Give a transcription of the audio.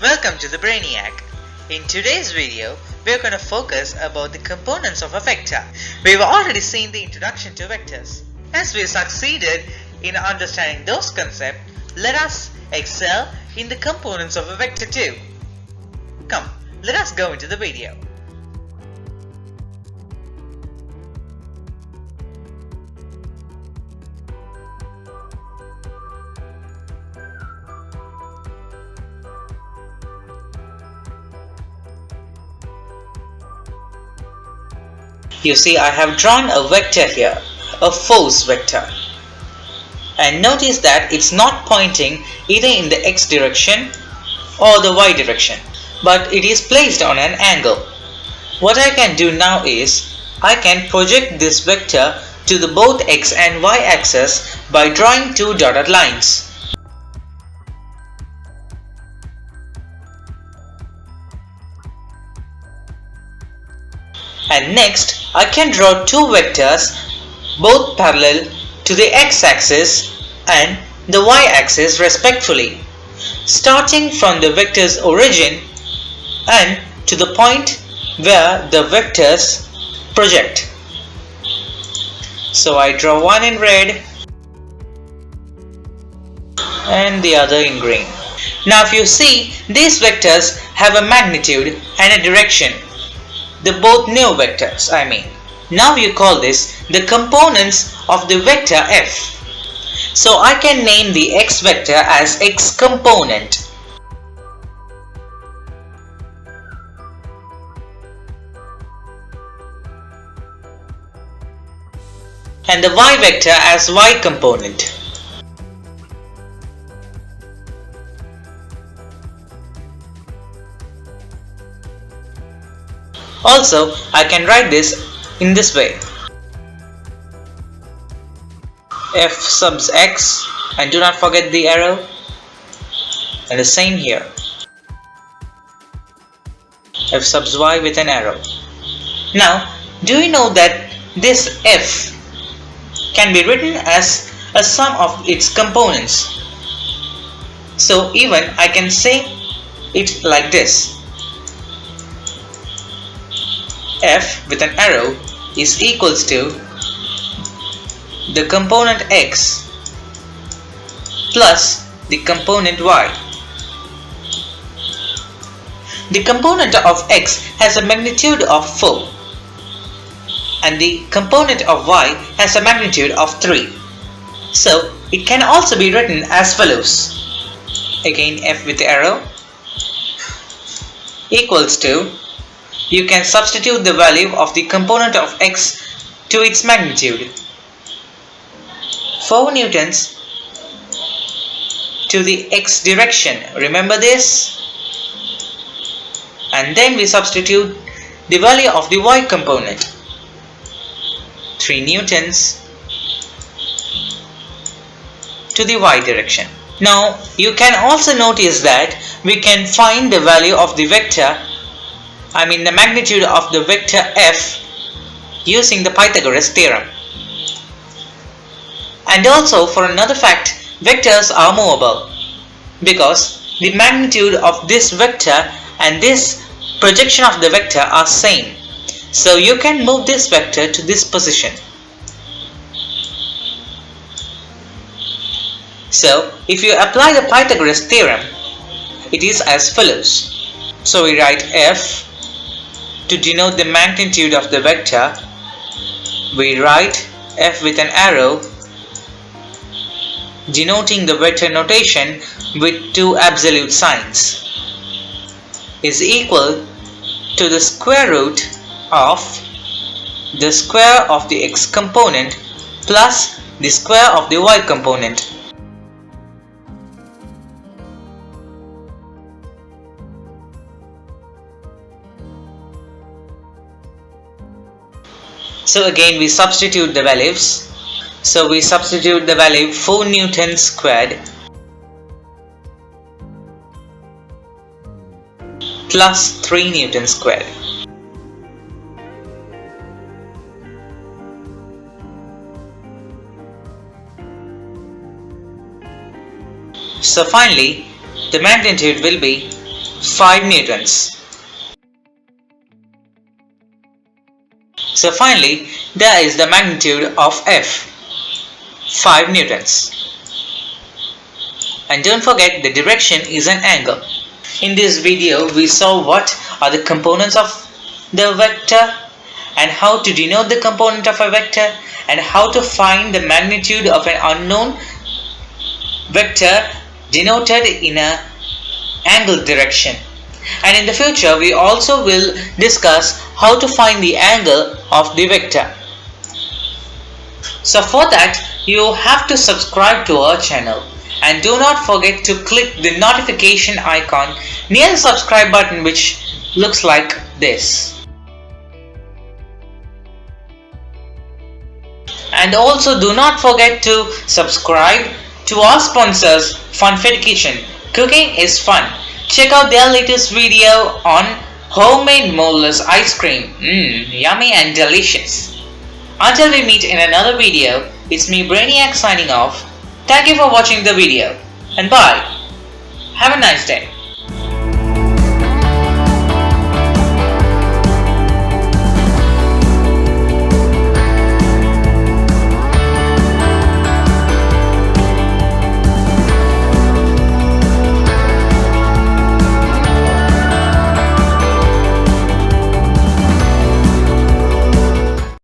Welcome to the Brainiac. In today's video, we're going to focus about the components of a vector. We've already seen the introduction to vectors. As we succeeded in understanding those concepts, let us excel in the components of a vector too. Come, let us go into the video. You see, I have drawn a vector here, a force vector. And notice that it's not pointing either in the x direction or the y direction, but it is placed on an angle. What I can do now is, I can project this vector to the both x and y axis by drawing two dotted lines. And next, I can draw two vectors both parallel to the x-axis and the y-axis respectively, starting from the vector's origin and to the point where the vectors project. So I draw one in red and the other in green. Now if you see, these vectors have a magnitude and a direction. The both new vectors, Now you call this the components of the vector f. So I can name the x vector as x component. And the y vector as y component. Also, I can write this in this way. F subs x, and do not forget the arrow, and the same here. F subs y with an arrow. Now, do you know that this f can be written as a sum of its components? So even I can say it like this. F with an arrow is equals to the component x plus the component y. The component of x has a magnitude of 4 and the component of y has a magnitude of 3. So it can also be written as follows. Again, f with the arrow equals to, you can substitute the value of the component of x to its magnitude. 4 newtons to the x direction, remember this? And then we substitute the value of the y component. 3 newtons to the y direction. Now you can also notice that we can find the value of the vector, the magnitude of the vector f, using the Pythagoras theorem. And also, for another fact, vectors are movable because the magnitude of this vector and this projection of the vector are same. So you can move this vector to this position. So if you apply the Pythagoras theorem, it is as follows. So we write f to denote the magnitude of the vector. We write f with an arrow denoting the vector notation with two absolute signs is equal to the square root of the square of the x component plus the square of the y component. So again we substitute the values. So we substitute the value 4 newtons squared plus 3 newtons squared. So finally, the magnitude will be 5 newtons. So finally, there is the magnitude of F, 5 newtons. And don't forget, the direction is an angle. In this video, we saw what are the components of the vector and how to denote the component of a vector and how to find the magnitude of an unknown vector denoted in an angle direction. And in the future, we also will discuss how to find the angle of the vector. So for that, you have to subscribe to our channel. And do not forget to click the notification icon near the subscribe button, which looks like this. And also do not forget to subscribe to our sponsors Funfetti Kitchen. Cooking is fun. Check out their latest video on homemade moldless ice cream. Yummy and delicious. Until we meet in another video, it's me Brainiac signing off. Thank you for watching the video and bye. Have a nice day.